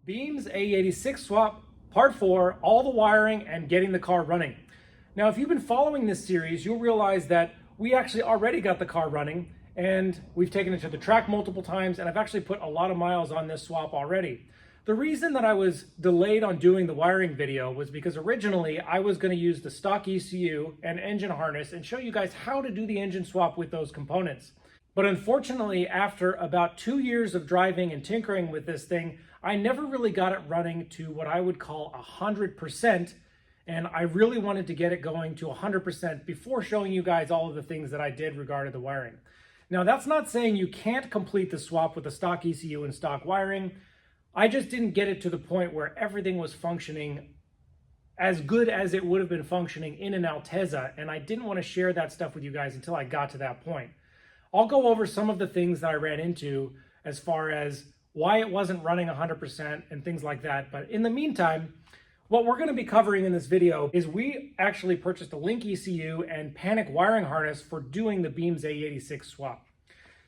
Beams AE86 swap, part 4, all the wiring and getting the car running. Now, if you've been following this series, you'll realize that we actually already got the car running and we've taken it to the track multiple times, and I've actually put a lot of miles on this swap already. The reason that I was delayed on doing the wiring video was because originally I was going to use the stock ECU and engine harness and show you guys how to do the engine swap with those components. But unfortunately, after about 2 years of driving and tinkering with this thing, I never really got it running to what I would call 100%, and I really wanted to get it going to 100% before showing you guys all of the things that I did regarding the wiring. Now, that's not saying you can't complete the swap with the stock ECU and stock wiring. I just didn't get it to the point where everything was functioning as good as it would have been functioning in an Altezza, and I didn't want to share that stuff with you guys until I got to that point. I'll go over some of the things that I ran into as far as why it wasn't running 100% and things like that. But in the meantime, what we're going to be covering in this video is we actually purchased a Link ECU and Panic wiring harness for doing the Beams AE86 swap.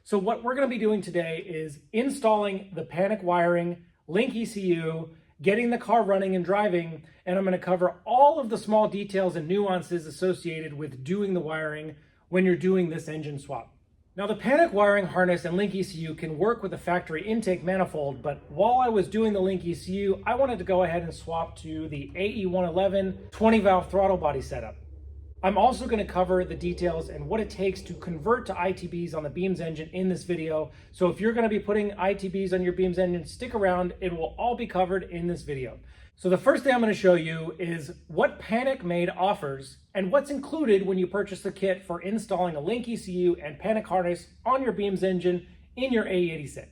So what we're going to be doing today is installing the Panic wiring, Link ECU, getting the car running and driving, and I'm going to cover all of the small details and nuances associated with doing the wiring when you're doing this engine swap. Now, the Panic wiring harness and Link ECU can work with the factory intake manifold, but while I was doing the Link ECU, I wanted to go ahead and swap to the AE111 20-valve throttle body setup. I'm also going to cover the details and what it takes to convert to ITBs on the Beams engine in this video. So if you're going to be putting ITBs on your Beams engine, stick around. It will all be covered in this video. So the first thing I'm going to show you is what Panic made offers and what's included when you purchase the kit for installing a Link ECU and Panic harness on your Beams engine in your AE86.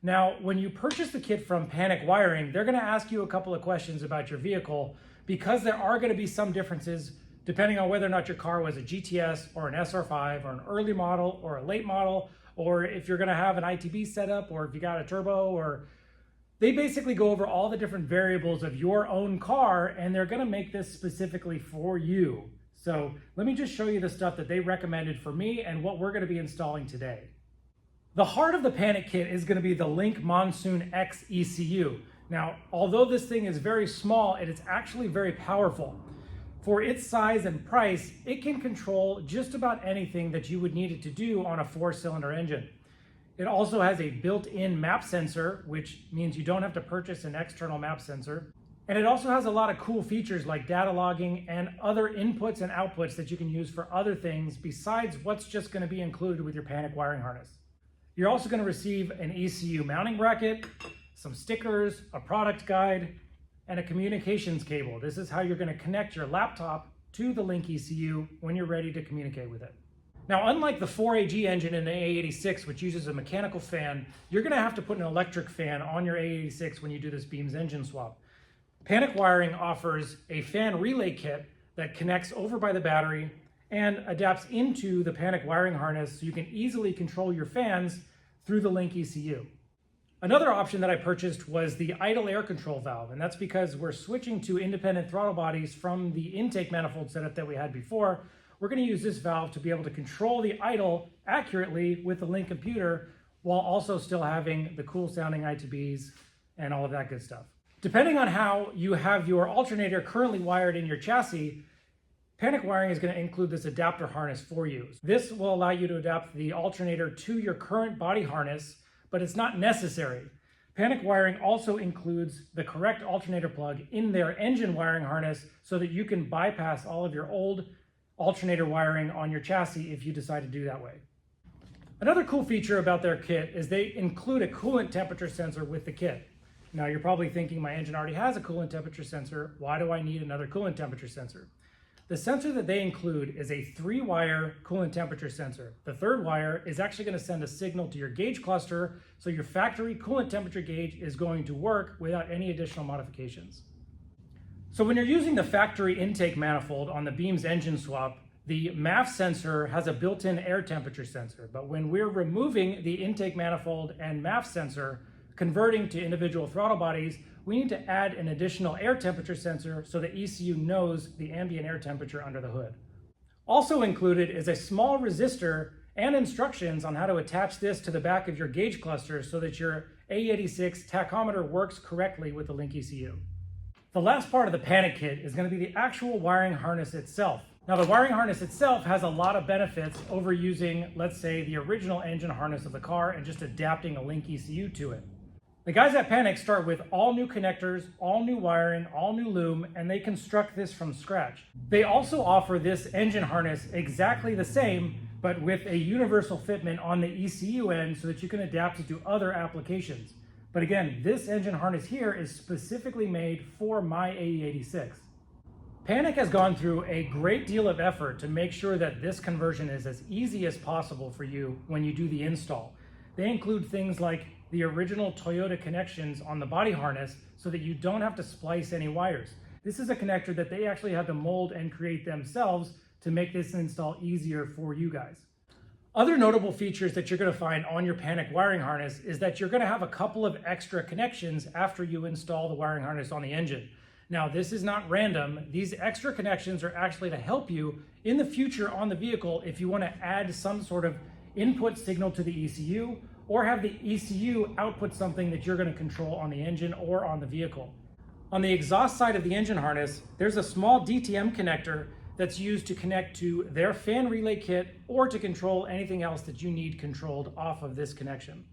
Now, when you purchase the kit from Panic Wiring, they're going to ask you a couple of questions about your vehicle because there are going to be some differences depending on whether or not your car was a GTS or an SR5 or an early model or a late model, or if you're going to have an ITB setup or if you got a turbo, or they basically go over all the different variables of your own car, and they're going to make this specifically for you. So let me just show you the stuff that they recommended for me and what we're going to be installing today. The heart of the Panic kit is going to be the Link Monsoon X ECU. Now, although this thing is very small, it is actually very powerful. For its size and price, it can control just about anything that you would need it to do on a 4-cylinder engine. It also has a built-in map sensor, which means you don't have to purchase an external map sensor. And it also has a lot of cool features like data logging and other inputs and outputs that you can use for other things besides what's just going to be included with your Panic wiring harness. You're also going to receive an ECU mounting bracket, some stickers, a product guide, and a communications cable. This is how you're going to connect your laptop to the Link ECU when you're ready to communicate with it. Now, unlike the 4AG engine in the AE86, which uses a mechanical fan, you're going to have to put an electric fan on your AE86 when you do this Beams engine swap. Panic Wiring offers a fan relay kit that connects over by the battery and adapts into the Panic wiring harness so you can easily control your fans through the Link ECU. Another option that I purchased was the idle air control valve, and that's because we're switching to independent throttle bodies from the intake manifold setup that we had before. We're going to use this valve to be able to control the idle accurately with the Link computer while also still having the cool sounding ITBs and all of that good stuff. Depending on how you have your alternator currently wired in your chassis, Panic Wiring is going to include this adapter harness for you. This will allow you to adapt the alternator to your current body harness, but it's not necessary. Panic Wiring also includes the correct alternator plug in their engine wiring harness so that you can bypass all of your old alternator wiring on your chassis if you decide to do that way. Another cool feature about their kit is they include a coolant temperature sensor with the kit. Now, you're probably thinking my engine already has a coolant temperature sensor. Why do I need another coolant temperature sensor? The sensor that they include is a 3-wire coolant temperature sensor. The 3rd wire is actually going to send a signal to your gauge cluster, so your factory coolant temperature gauge is going to work without any additional modifications. So when you're using the factory intake manifold on the Beams engine swap, the MAF sensor has a built-in air temperature sensor, but when we're removing the intake manifold and MAF sensor, converting to individual throttle bodies, we need to add an additional air temperature sensor so the ECU knows the ambient air temperature under the hood. Also included is a small resistor and instructions on how to attach this to the back of your gauge cluster so that your AE86 tachometer works correctly with the Link ECU. The last part of the Panic kit is going to be the actual wiring harness itself. Now, the wiring harness itself has a lot of benefits over using, let's say, the original engine harness of the car and just adapting a Link ECU to it. The guys at Panic start with all new connectors, all new wiring, all new loom, and they construct this from scratch. They also offer this engine harness exactly the same, but with a universal fitment on the ECU end so that you can adapt it to other applications. But again, this engine harness here is specifically made for my AE86. Panic has gone through a great deal of effort to make sure that this conversion is as easy as possible for you when you do the install. They include things like the original Toyota connections on the body harness so that you don't have to splice any wires. This is a connector that they actually had to mold and create themselves to make this install easier for you guys. Other notable features that you're going to find on your Panic wiring harness is that you're going to have a couple of extra connections after you install the wiring harness on the engine. Now, this is not random. These extra connections are actually to help you in the future on the vehicle if you want to add some sort of input signal to the ECU or have the ECU output something that you're going to control on the engine or on the vehicle. On the exhaust side of the engine harness, there's a small DTM connector that's used to connect to their fan relay kit or to control anything else that you need controlled off of this connection.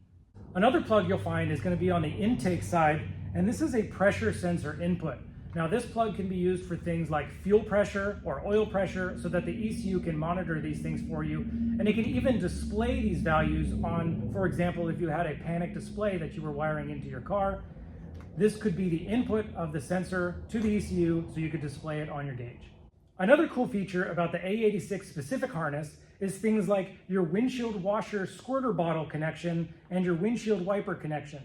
Another plug you'll find is going to be on the intake side, and this is a pressure sensor input. Now, this plug can be used for things like fuel pressure or oil pressure so that the ECU can monitor these things for you, and it can even display these values on, for example, if you had a Panic display that you were wiring into your car, this could be the input of the sensor to the ECU so you could display it on your gauge. Another cool feature about the AE86 specific harness is things like your windshield washer squirter bottle connection and your windshield wiper connection.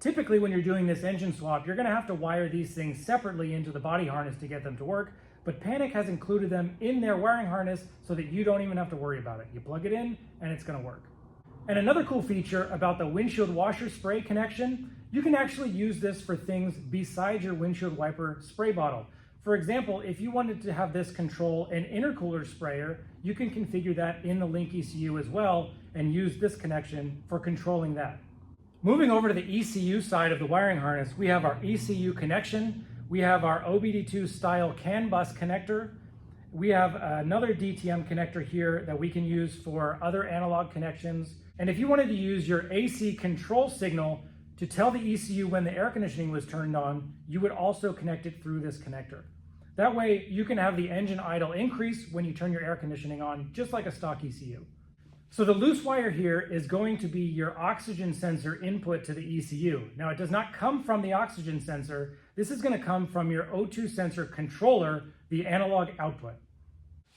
Typically, when you're doing this engine swap, you're going to have to wire these things separately into the body harness to get them to work, but Panic has included them in their wiring harness so that you don't even have to worry about it. You plug it in and it's going to work. And another cool feature about the windshield washer spray connection, you can actually use this for things besides your windshield wiper spray bottle. For example, if you wanted to have this control an intercooler sprayer, you can configure that in the Link ECU as well and use this connection for controlling that. Moving over to the ECU side of the wiring harness, we have our ECU connection, we have our OBD2 style CAN bus connector, we have another DTM connector here that we can use for other analog connections, and if you wanted to use your AC control signal to tell the ECU when the air conditioning was turned on, you would also connect it through this connector. That way you can have the engine idle increase when you turn your air conditioning on, just like a stock ECU. So the loose wire here is going to be your oxygen sensor input to the ECU. Now, it does not come from the oxygen sensor. This is going to come from your O2 sensor controller, the analog output.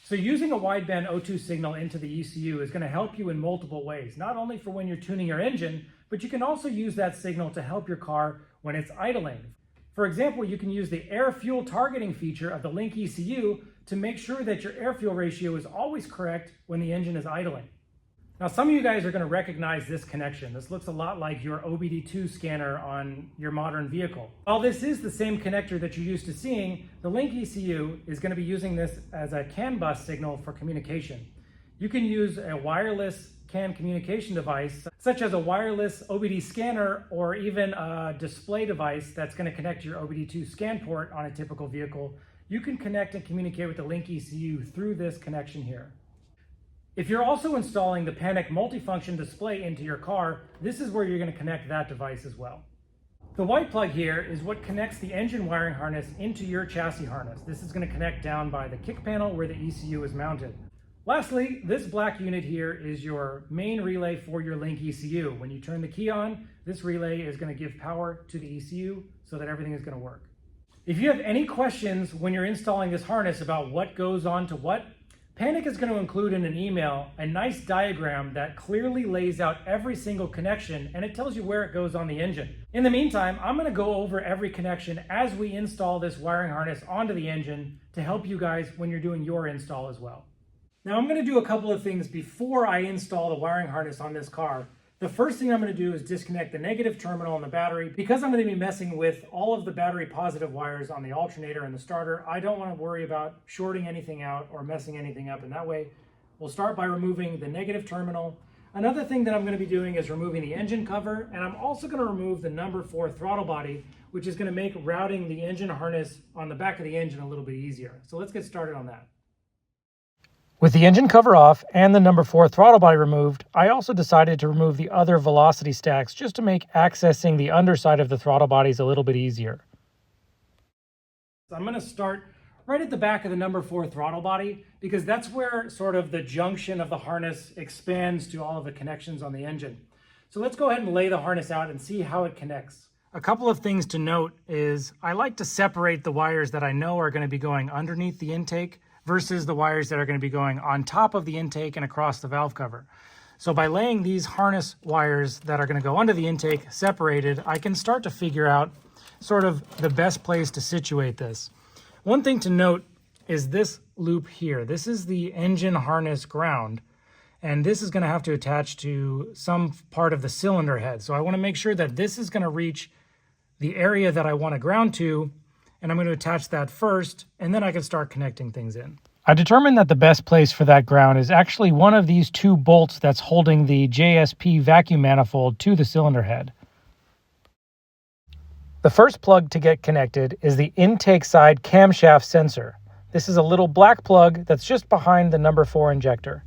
So using a wideband O2 signal into the ECU is going to help you in multiple ways, not only for when you're tuning your engine, but you can also use that signal to help your car when it's idling. For example, you can use the air-fuel targeting feature of the Link ECU to make sure that your air-fuel ratio is always correct when the engine is idling. Now, some of you guys are going to recognize this connection. This looks a lot like your OBD2 scanner on your modern vehicle. While this is the same connector that you're used to seeing, the Link ECU is going to be using this as a CAN bus signal for communication. You can use a wireless CAN communication device, such as a wireless OBD scanner or even a display device that's going to connect to your OBD2 scan port on a typical vehicle. You can connect and communicate with the Link ECU through this connection here. If you're also installing the Panic multifunction display into your car, this is where you're going to connect that device as well. The white plug here is what connects the engine wiring harness into your chassis harness. This is going to connect down by the kick panel where the ECU is mounted. Lastly, this black unit here is your main relay for your Link ECU. When you turn the key on, this relay is going to give power to the ECU so that everything is going to work. If you have any questions when you're installing this harness about what goes on to what, Panic is going to include in an email a nice diagram that clearly lays out every single connection, and it tells you where it goes on the engine. In the meantime, I'm going to go over every connection as we install this wiring harness onto the engine to help you guys when you're doing your install as well. Now, I'm going to do a couple of things before I install the wiring harness on this car. The first thing I'm going to do is disconnect the negative terminal on the battery. Because I'm going to be messing with all of the battery positive wires on the alternator and the starter, I don't want to worry about shorting anything out or messing anything up. And that way, We'll start by removing the negative terminal. Another thing that I'm going to be doing is removing the engine cover, and I'm also going to remove the number 4 throttle body, which is going to make routing the engine harness on the back of the engine a little bit easier. So let's get started on that. With the engine cover off and the number 4 throttle body removed, I also decided to remove the other velocity stacks just to make accessing the underside of the throttle bodies a little bit easier. So I'm going to start right at the back of the number 4 throttle body because that's where sort of the junction of the harness expands to all of the connections on the engine. So let's go ahead and lay the harness out and see how it connects. A couple of things to note is I like to separate the wires that I know are going to be going underneath the intake versus the wires that are going to be going on top of the intake and across the valve cover. So by laying these harness wires that are going to go under the intake separated, I can start to figure out sort of the best place to situate this. One thing to note is this loop here. This is the engine harness ground, and this is going to have to attach to some part of the cylinder head. So I want to make sure that this is going to reach the area that I want to ground to, and I'm going to attach that first, and then I can start connecting things in. I determined that the best place for that ground is actually one of these 2 bolts that's holding the JSP vacuum manifold to the cylinder head. The first plug to get connected is the intake side camshaft sensor. This is a little black plug that's just behind the number 4 injector.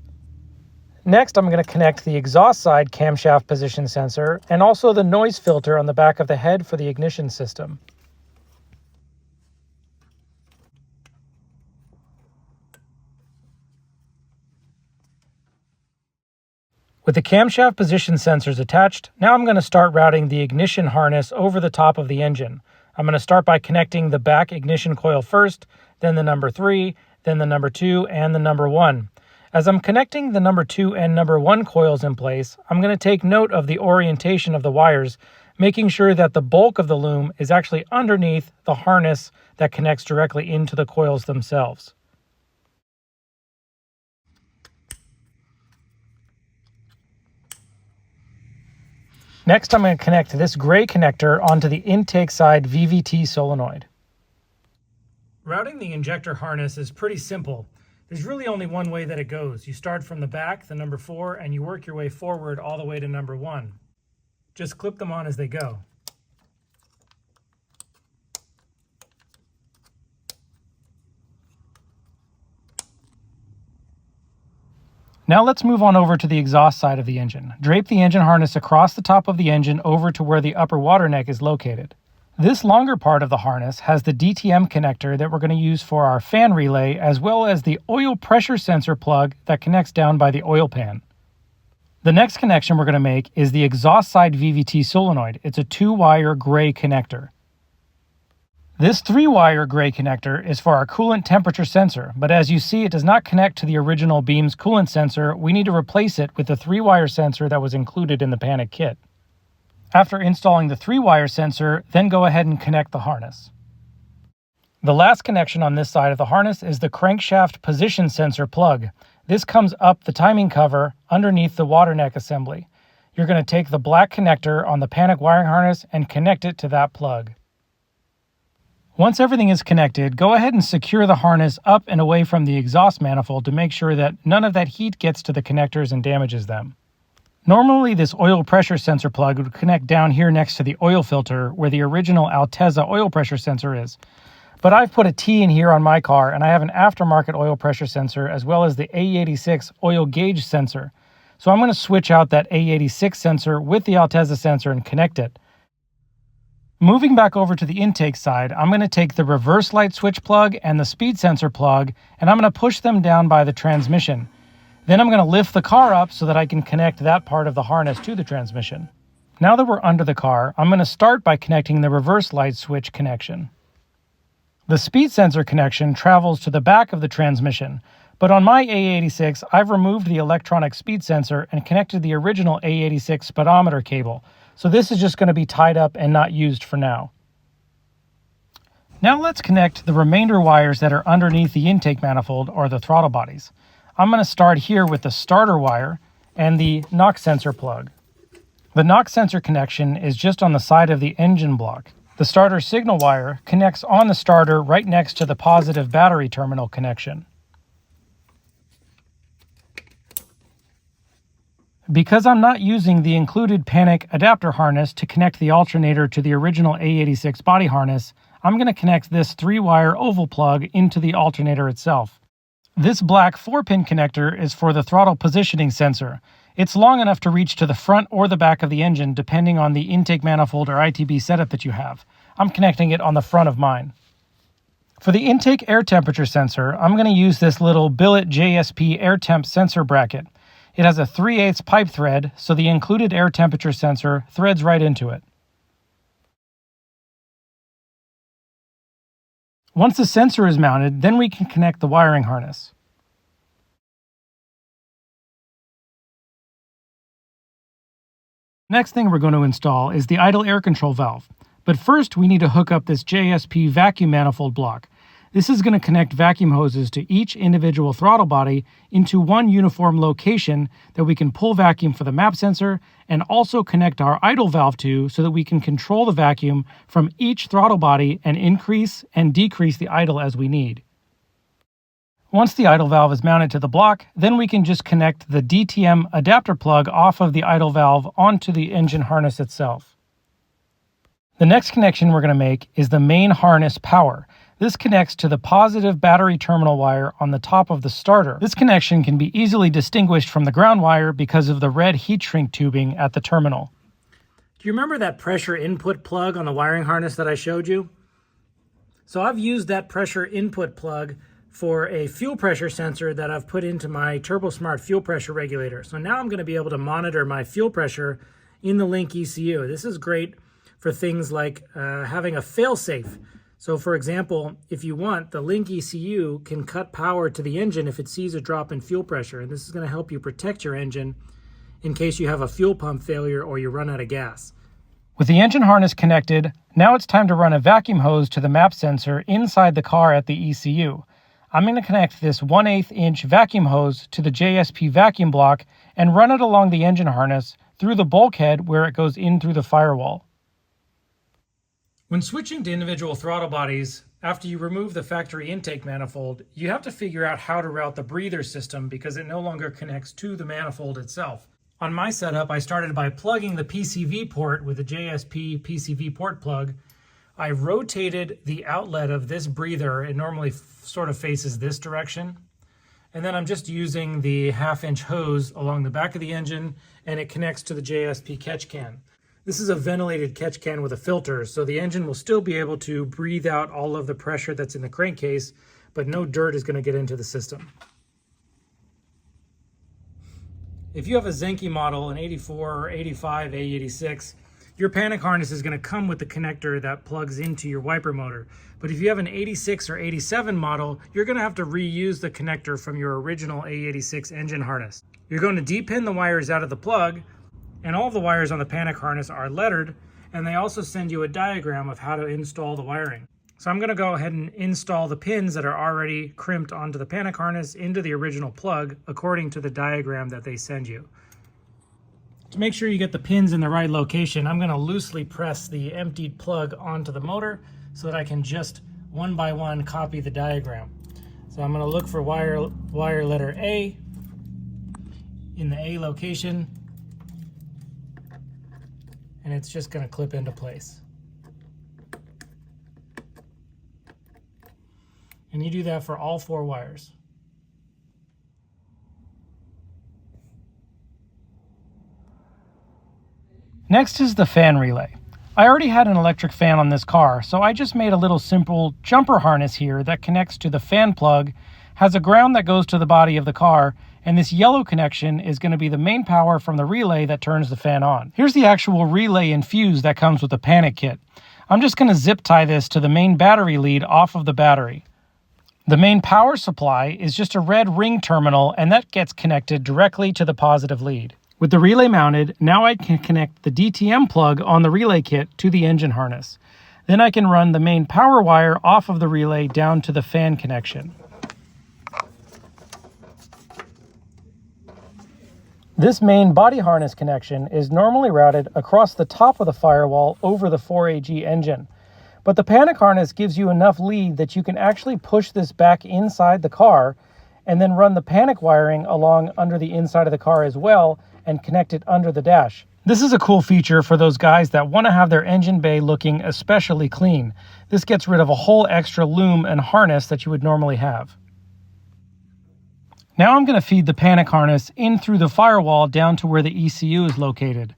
Next, I'm going to connect the exhaust side camshaft position sensor and also the noise filter on the back of the head for the ignition system. With the camshaft position sensors attached, now I'm going to start routing the ignition harness over the top of the engine. I'm going to start by connecting the back ignition coil first, then the number 3, then the number 2, and the number 1. As I'm connecting the number 2 and number 1 coils in place, I'm going to take note of the orientation of the wires, making sure that the bulk of the loom is actually underneath the harness that connects directly into the coils themselves. Next, I'm going to connect this gray connector onto the intake side VVT solenoid. Routing the injector harness is pretty simple. There's really only one way that it goes. You start from the back, the number 4, and you work your way forward all the way to number 1. Just clip them on as they go. Now let's move on over to the exhaust side of the engine. Drape the engine harness across the top of the engine over to where the upper water neck is located. This longer part of the harness has the DTM connector that we're going to use for our fan relay, as well as the oil pressure sensor plug that connects down by the oil pan. The next connection we're going to make is the exhaust side VVT solenoid. It's a 2-wire gray connector. This 3-wire gray connector is for our coolant temperature sensor, but as you see, it does not connect to the original Beams coolant sensor. We need to replace it with the 3-wire sensor that was included in the Panic kit. After installing the 3-wire sensor, then go ahead and connect the harness. The last connection on this side of the harness is the crankshaft position sensor plug. This comes up the timing cover underneath the water neck assembly. You're going to take the black connector on the Panic wiring harness and connect it to that plug. Once everything is connected, go ahead and secure the harness up and away from the exhaust manifold to make sure that none of that heat gets to the connectors and damages them. Normally, this oil pressure sensor plug would connect down here next to the oil filter where the original Altezza oil pressure sensor is. But I've put a T in here on my car, and I have an aftermarket oil pressure sensor as well as the AE86 oil gauge sensor. So I'm going to switch out that AE86 sensor with the Altezza sensor and connect it. Moving back over to the intake side, I'm going to take the reverse light switch plug and the speed sensor plug, and I'm going to push them down by the transmission. Then I'm going to lift the car up so that I can connect that part of the harness to the transmission. Now that we're under the car, I'm going to start by connecting the reverse light switch connection. The speed sensor connection travels to the back of the transmission, but on my AE86, I've removed the electronic speed sensor and connected the original AE86 speedometer cable. So this is just going to be tied up and not used for now. Now let's connect the remainder wires that are underneath the intake manifold or the throttle bodies. I'm going to start here with the starter wire and the knock sensor plug. The knock sensor connection is just on the side of the engine block. The starter signal wire connects on the starter right next to the positive battery terminal connection. Because I'm not using the included Panic adapter harness to connect the alternator to the original A86 body harness, I'm going to connect this 3-wire oval plug into the alternator itself. This black 4-pin connector is for the throttle positioning sensor. It's long enough to reach to the front or the back of the engine depending on the intake manifold or ITB setup that you have. I'm connecting it on the front of mine. For the intake air temperature sensor, I'm going to use this little billet JSP air temp sensor bracket. It has a 3/8 pipe thread, so the included air temperature sensor threads right into it. Once the sensor is mounted, then we can connect the wiring harness. Next thing we're going to install is the idle air control valve. But first we need to hook up this JSP vacuum manifold block. This is going to connect vacuum hoses to each individual throttle body into one uniform location that we can pull vacuum for the map sensor and also connect our idle valve to so that we can control the vacuum from each throttle body and increase and decrease the idle as we need. Once the idle valve is mounted to the block, then we can just connect the DTM adapter plug off of the idle valve onto the engine harness itself. The next connection we're going to make is the main harness power. This connects to the positive battery terminal wire on the top of the starter. This connection can be easily distinguished from the ground wire because of the red heat shrink tubing at the terminal. Do you remember that pressure input plug on the wiring harness that I showed you? So I've used that pressure input plug for a fuel pressure sensor that I've put into my TurboSmart fuel pressure regulator. So now I'm going to be able to monitor my fuel pressure in the Link ECU. This is great for things like having a fail-safe. So for example, if you want, the Link ECU can cut power to the engine if it sees a drop in fuel pressure, and this is going to help you protect your engine in case you have a fuel pump failure or you run out of gas. With the engine harness connected, now it's time to run a vacuum hose to the map sensor inside the car at the ECU. I'm going to connect this 1/8 inch vacuum hose to the JSP vacuum block and run it along the engine harness through the bulkhead where it goes in through the firewall. When switching to individual throttle bodies, after you remove the factory intake manifold, you have to figure out how to route the breather system because it no longer connects to the manifold itself. On my setup, I started by plugging the PCV port with the JSP PCV port plug. I rotated the outlet of this breather. It normally sort of faces this direction. And then I'm just using the 1/2 inch hose along the back of the engine, and it connects to the JSP catch can. This is a ventilated catch can with a filter, so the engine will still be able to breathe out all of the pressure that's in the crankcase, but no dirt is going to get into the system. If you have a Zenki model, an 84 or 85 A86, your Panic harness is going to come with the connector that plugs into your wiper motor. But if you have an 86 or 87 model, you're going to have to reuse the connector from your original A86 engine harness. You're going to de-pin the wires out of the plug, and all of the wires on the Panic harness are lettered, and they also send you a diagram of how to install the wiring. So I'm going to go ahead and install the pins that are already crimped onto the Panic harness into the original plug according to the diagram that they send you. To make sure you get the pins in the right location, I'm going to loosely press the emptied plug onto the motor so that I can just one by one copy the diagram. So I'm going to look for wire letter A in the A location, and it's just going to clip into place. And you do that for all 4 wires. Next is the fan relay. I already had an electric fan on this car, so I just made a little simple jumper harness here that connects to the fan plug, has a ground that goes to the body of the car, and this yellow connection is going to be the main power from the relay that turns the fan on. Here's the actual relay and fuse that comes with the Panic kit. I'm just going to zip tie this to the main battery lead off of the battery. The main power supply is just a red ring terminal, and that gets connected directly to the positive lead. With the relay mounted, now I can connect the DTM plug on the relay kit to the engine harness. Then I can run the main power wire off of the relay down to the fan connection. This main body harness connection is normally routed across the top of the firewall over the 4AG engine. But the Panic harness gives you enough lead that you can actually push this back inside the car and then run the Panic wiring along under the inside of the car as well, and connect it under the dash. This is a cool feature for those guys that want to have their engine bay looking especially clean. This gets rid of a whole extra loom and harness that you would normally have. Now I'm going to feed the Panic harness in through the firewall down to where the ECU is located.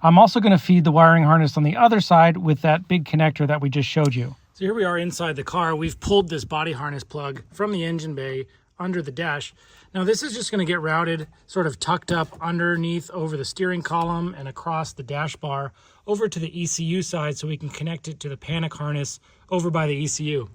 I'm also going to feed the wiring harness on the other side with that big connector that we just showed you. So here we are inside the car. We've pulled this body harness plug from the engine bay under the dash. Now this is just going to get routed sort of tucked up underneath over the steering column and across the dash bar over to the ECU side so we can connect it to the Panic harness over by the ECU.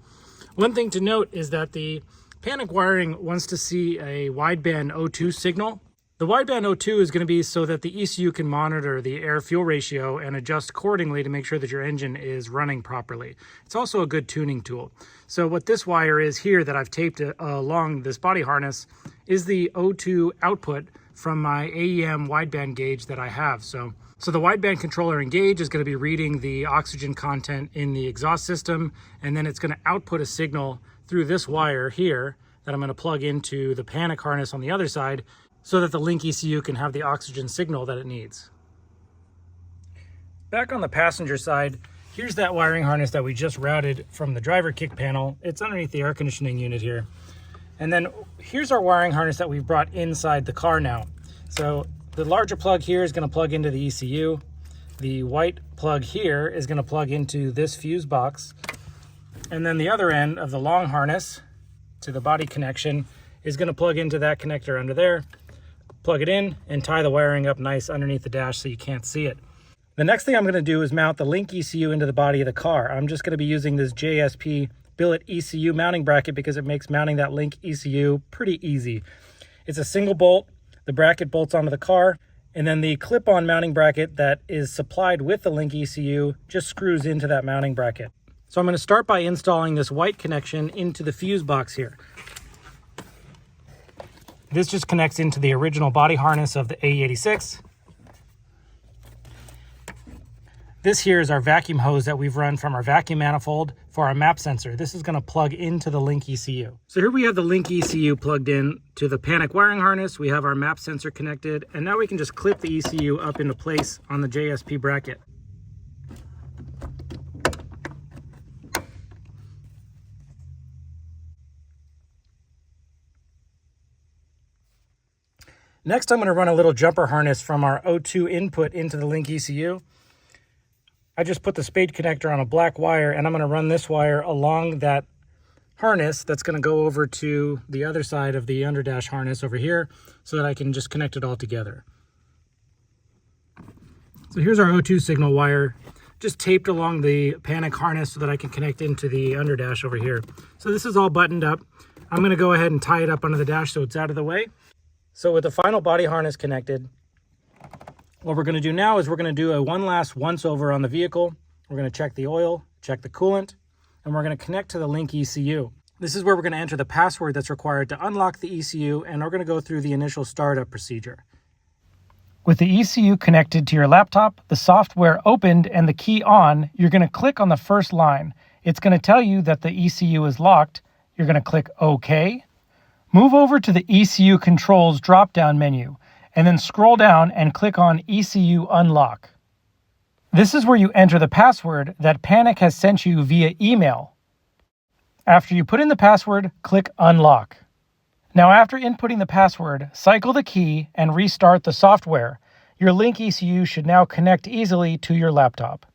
One thing to note is that the Panic wiring wants to see a wideband O2 signal. The wideband O2 is going to be so that the ECU can monitor the air-fuel ratio and adjust accordingly to make sure that your engine is running properly. It's also a good tuning tool. So what this wire is here that I've taped along this body harness is the O2 output from my AEM wideband gauge that I have. So the wideband controller and gauge is going to be reading the oxygen content in the exhaust system, and then it's going to output a signal through this wire here that I'm going to plug into the Panic harness on the other side, so that the Link ECU can have the oxygen signal that it needs. Back on the passenger side, here's that wiring harness that we just routed from the driver kick panel. It's underneath the air conditioning unit here. And then here's our wiring harness that we've brought inside the car now. So the larger plug here is going to plug into the ECU. The white plug here is going to plug into this fuse box. And then the other end of the long harness to the body connection is going to plug into that connector under there. Plug it in and tie the wiring up nice underneath the dash so you can't see it. The next thing I'm going to do is mount the Link ECU into the body of the car. I'm just going to be using this JSP billet ECU mounting bracket because it makes mounting that Link ECU pretty easy. It's a single bolt. The bracket bolts onto the car, and then the clip-on mounting bracket that is supplied with the Link ECU just screws into that mounting bracket. So I'm going to start by installing this white connection into the fuse box here. This just connects into the original body harness of the AE86. This here is our vacuum hose that we've run from our vacuum manifold for our map sensor. This is going to plug into the Link ECU. So here we have the Link ECU plugged in to the Panic wiring harness. We have our map sensor connected, and now we can just clip the ECU up into place on the JSP bracket. Next, I'm going to run a little jumper harness from our O2 input into the Link ECU. I just put the spade connector on a black wire, and I'm going to run this wire along that harness that's going to go over to the other side of the underdash harness over here so that I can just connect it all together. So here's our O2 signal wire, just taped along the Panic harness so that I can connect into the underdash over here. So this is all buttoned up. I'm going to go ahead and tie it up under the dash so it's out of the way. So with the final body harness connected, what we're going to do now is we're going to do a one last once over on the vehicle. We're going to check the oil, check the coolant, and we're going to connect to the Link ECU. This is where we're going to enter the password that's required to unlock the ECU, and we're going to go through the initial startup procedure. With the ECU connected to your laptop, the software opened, and the key on, you're going to click on the first line. It's going to tell you that the ECU is locked. You're going to click OK. Move over to the ECU Controls drop-down menu, and then scroll down and click on ECU Unlock. This is where you enter the password that Panic has sent you via email. After you put in the password, click Unlock. Now after inputting the password, cycle the key and restart the software. Your Link ECU should now connect easily to your laptop.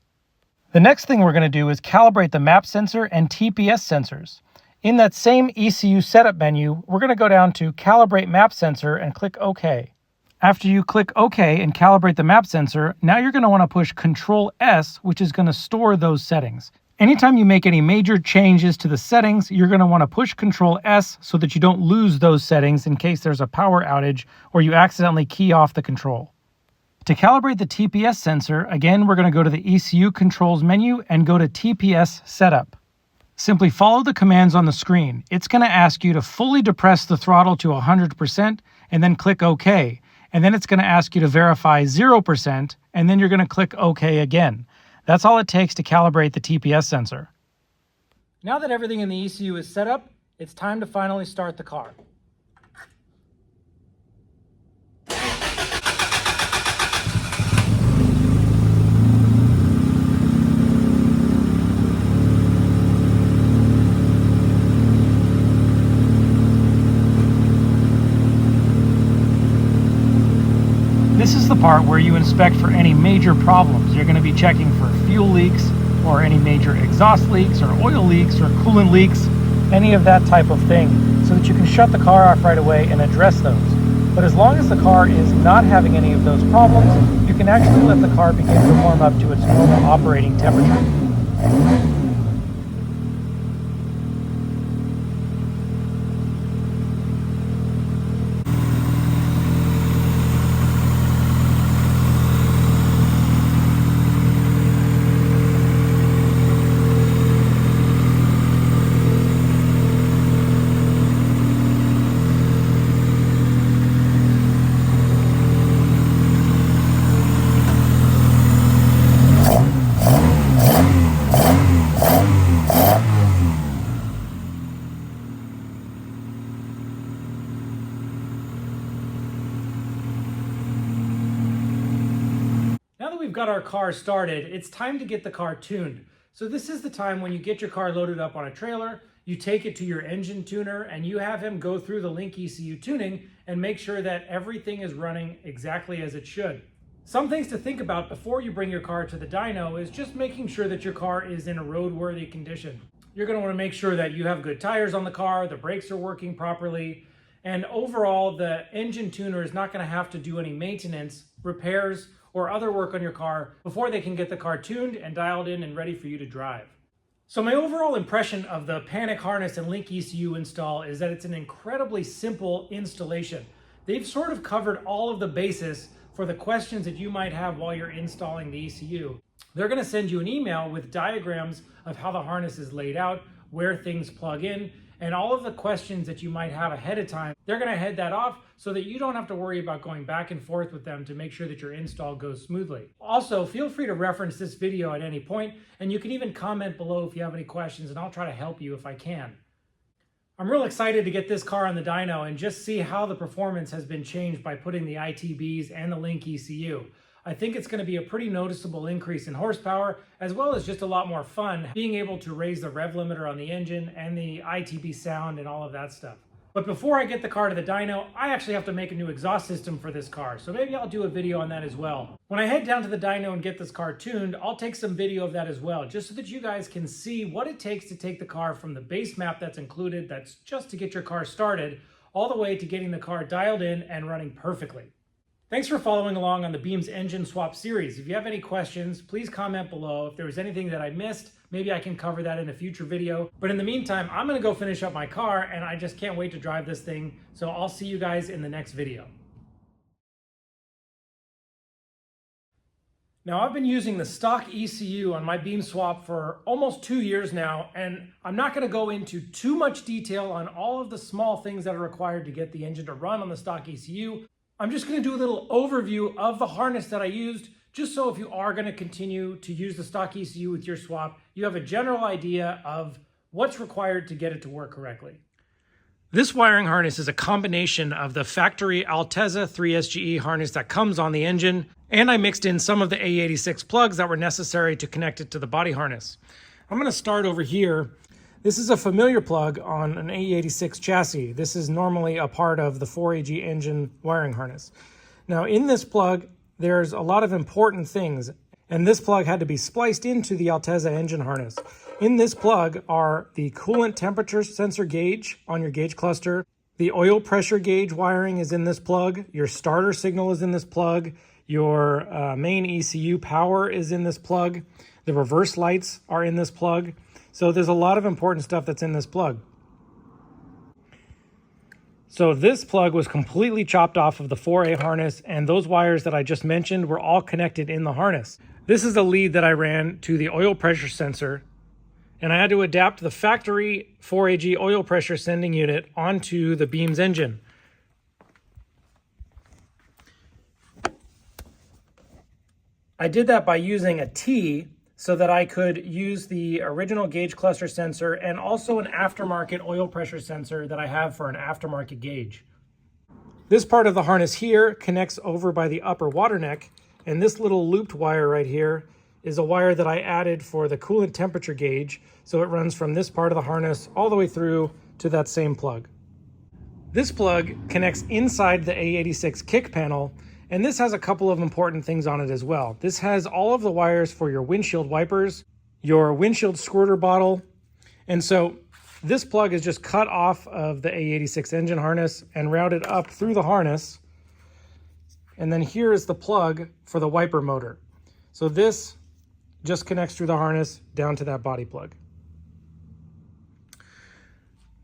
The next thing we're going to do is calibrate the map sensor and TPS sensors. In that same ECU setup menu, we're going to go down to Calibrate Map Sensor and click OK. After you click OK and calibrate the map sensor, now you're going to want to push Control S, which is going to store those settings. Anytime you make any major changes to the settings, you're going to want to push Control S so that you don't lose those settings in case there's a power outage or you accidentally key off the control. To calibrate the TPS sensor, again, we're going to go to the ECU Controls menu and go to TPS Setup. Simply follow the commands on the screen. It's going to ask you to fully depress the throttle to 100% and then click OK. And then it's going to ask you to verify 0% and then you're going to click OK again. That's all it takes to calibrate the TPS sensor. Now that everything in the ECU is set up, it's time to finally start the car. part where you inspect for any major problems. You're going to be checking for fuel leaks or any major exhaust leaks or oil leaks or coolant leaks, any of that type of thing, so that you can shut the car off right away and address those. But as long as the car is not having any of those problems, you can actually let the car begin to warm up to its normal operating temperature. We've got our car started, it's time to get the car tuned. So this is the time when you get your car loaded up on a trailer, you take it to your engine tuner and you have him go through the Link ECU tuning and make sure that everything is running exactly as it should. Some things to think about before you bring your car to the dyno is just making sure that your car is in a roadworthy condition. You're going to want to make sure that you have good tires on the car, the brakes are working properly, and overall the engine tuner is not going to have to do any maintenance, repairs, or other work on your car before they can get the car tuned and dialed in and ready for you to drive. So my overall impression of the Panic harness and Link ECU install is that it's an incredibly simple installation. They've sort of covered all of the bases for the questions that you might have while you're installing the ECU. They're going to send you an email with diagrams of how the harness is laid out, where things plug in, and all of the questions that you might have ahead of time. They're going to head that off so that you don't have to worry about going back and forth with them to make sure that your install goes smoothly. Also, feel free to reference this video at any point, and you can even comment below if you have any questions, and I'll try to help you if I can. I'm real excited to get this car on the dyno and just see how the performance has been changed by putting the ITBs and the Link ECU. I think it's going to be a pretty noticeable increase in horsepower, as well as just a lot more fun being able to raise the rev limiter on the engine and the ITB sound and all of that stuff. But before I get the car to the dyno, I actually have to make a new exhaust system for this car, so maybe I'll do a video on that as well. When I head down to the dyno and get this car tuned, I'll take some video of that as well, just so that you guys can see what it takes to take the car from the base map that's included, that's just to get your car started, all the way to getting the car dialed in and running perfectly. Thanks for following along on the Beams engine swap series. If you have any questions, please comment below. If there was anything that I missed, maybe I can cover that in a future video. But in the meantime, I'm gonna go finish up my car and I just can't wait to drive this thing. So I'll see you guys in the next video. Now I've been using the stock ECU on my beam swap for almost 2 years now, and I'm not gonna go into too much detail on all of the small things that are required to get the engine to run on the stock ECU. I'm just going to do a little overview of the harness that I used, just so if you are going to continue to use the stock ECU with your swap, you have a general idea of what's required to get it to work correctly. This wiring harness is a combination of the factory Altezza 3SGE harness that comes on the engine, and I mixed in some of the AE86 plugs that were necessary to connect it to the body harness. I'm going to start over here. This is a familiar plug on an AE86 chassis. This is normally a part of the 4AG engine wiring harness. Now in this plug, there's a lot of important things, and this plug had to be spliced into the Altezza engine harness. In this plug are the coolant temperature sensor gauge on your gauge cluster. The oil pressure gauge wiring is in this plug. Your starter signal is in this plug. Your main ECU power is in this plug. The reverse lights are in this plug. So there's a lot of important stuff that's in this plug. So this plug was completely chopped off of the 4A harness, and those wires that I just mentioned were all connected in the harness. This is the lead that I ran to the oil pressure sensor, and I had to adapt the factory 4AG oil pressure sending unit onto the Beams engine. I did that by using a T so that I could use the original gauge cluster sensor and also an aftermarket oil pressure sensor that I have for an aftermarket gauge. This part of the harness here connects over by the upper water neck, and this little looped wire right here is a wire that I added for the coolant temperature gauge, so it runs from this part of the harness all the way through to that same plug. This plug connects inside the AE86 kick panel, And this has a couple of important things on it as well. This has all of the wires for your windshield wipers, your windshield squirter bottle. And so this plug is just cut off of the A86 engine harness and routed up through the harness. And then here is the plug for the wiper motor. So this just connects through the harness down to that body plug.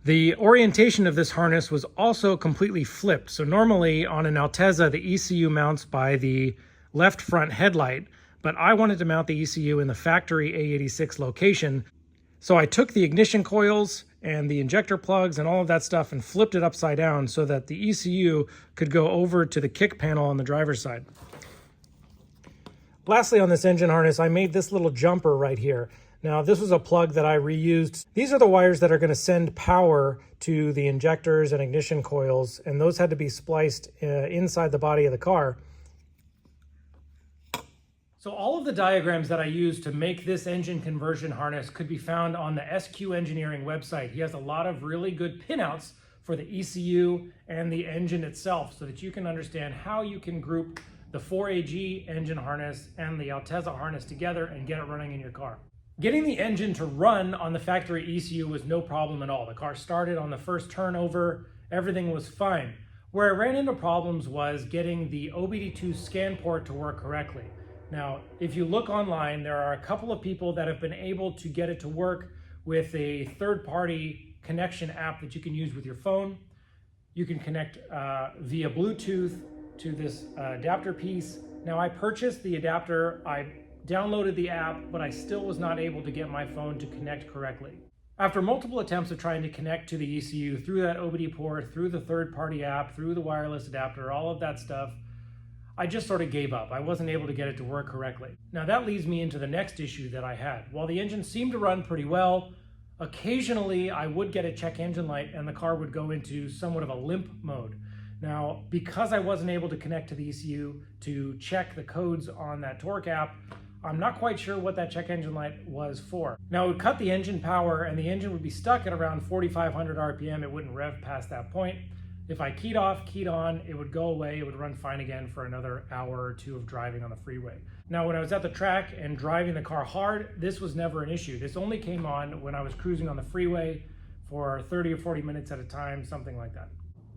The orientation of this harness was also completely flipped. So normally on an Altezza, the ECU mounts by the left front headlight, but I wanted to mount the ECU in the factory A86 location. So I took the ignition coils and the injector plugs and all of that stuff and flipped it upside down so that the ECU could go over to the kick panel on the driver's side. Lastly, on this engine harness, I made this little jumper right here. Now, this was a plug that I reused. These are the wires that are going to send power to the injectors and ignition coils, and those had to be spliced inside the body of the car. So all of the diagrams that I used to make this engine conversion harness could be found on the SQ Engineering website. He has a lot of really good pinouts for the ECU and the engine itself so that you can understand how you can group the 4AG engine harness and the Altezza harness together and get it running in your car. Getting the engine to run on the factory ECU was no problem at all. The car started on the first turnover, everything was fine. Where I ran into problems was getting the OBD2 scan port to work correctly. Now, if you look online, there are a couple of people that have been able to get it to work with a third-party connection app that you can use with your phone. You can connect via Bluetooth to this adapter piece. Now, I purchased the adapter, I downloaded the app, but I still was not able to get my phone to connect correctly. After multiple attempts of trying to connect to the ECU through that OBD port, through the third-party app, through the wireless adapter, all of that stuff, I just sort of gave up. I wasn't able to get it to work correctly. Now that leads me into the next issue that I had. While the engine seemed to run pretty well, occasionally I would get a check engine light and the car would go into somewhat of a limp mode. Now, because I wasn't able to connect to the ECU to check the codes on that torque app, I'm not quite sure what that check engine light was for. Now, it would cut the engine power and the engine would be stuck at around 4,500 RPM. It wouldn't rev past that point. If I keyed off, keyed on, it would go away. It would run fine again for another hour or two of driving on the freeway. Now, when I was at the track and driving the car hard, this was never an issue. This only came on when I was cruising on the freeway for 30 or 40 minutes at a time, something like that.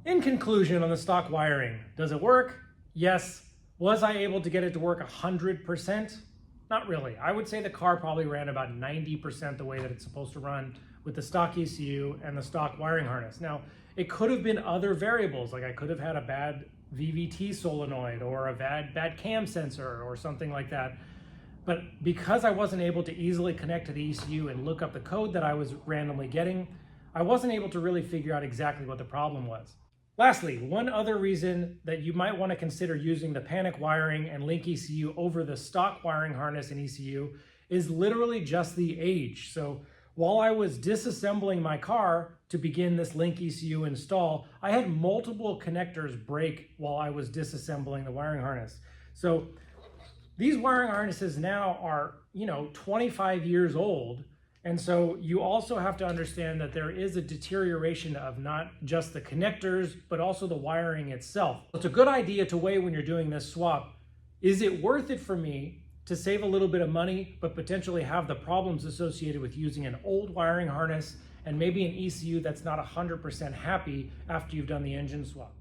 In conclusion, on the stock wiring, does it work? Yes. Was I able to get it to work 100%? Not really. I would say the car probably ran about 90% the way that it's supposed to run with the stock ECU and the stock wiring harness. Now, it could have been other variables, like I could have had a bad VVT solenoid or a bad cam sensor or something like that. But because I wasn't able to easily connect to the ECU and look up the code that I was randomly getting, I wasn't able to really figure out exactly what the problem was. Lastly, one other reason that you might want to consider using the Panic Wiring and Link ECU over the stock wiring harness and ECU is literally just the age. So while I was disassembling my car to begin this Link ECU install, I had multiple connectors break while I was disassembling the wiring harness. So these wiring harnesses now are, 25 years old. And so you also have to understand that there is a deterioration of not just the connectors, but also the wiring itself. It's a good idea to weigh when you're doing this swap. Is it worth it for me to save a little bit of money, but potentially have the problems associated with using an old wiring harness and maybe an ECU that's not 100% happy after you've done the engine swap?